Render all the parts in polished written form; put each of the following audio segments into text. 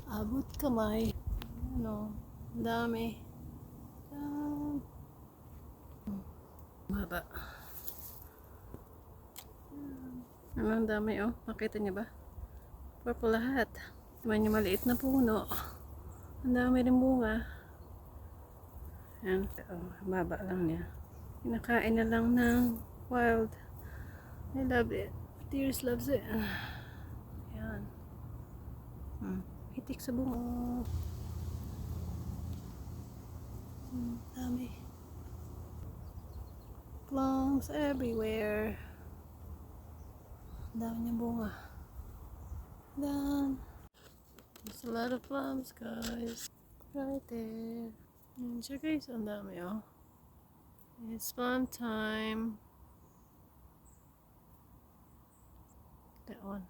Abot kamay. Ano, dami. Baba. Ano, ang dami oh. Makita niyo ba? Purple lahat. Naman yung maliit na puno. Ang dami rin bunga. Yan. Oh, baba lang niya. Kinakain na lang ng wild. I love it. Tears loves it. Yan. Hitik sa bunga. Dami. Plums everywhere. Ang dami niyang bunga. Then, there's a lot of plums, guys. Right there. Yan siya, guys. Ang dami, oh. It's plum time. That one.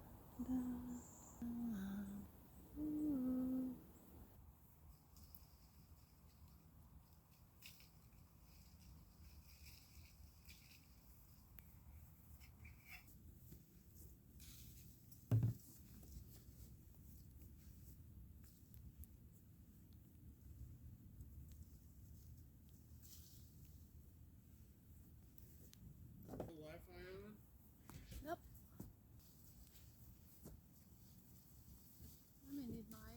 Wi-Fi on? Nope. I may need my.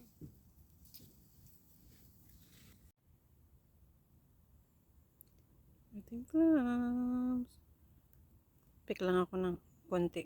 I think plums. Pick lang ako ng konti.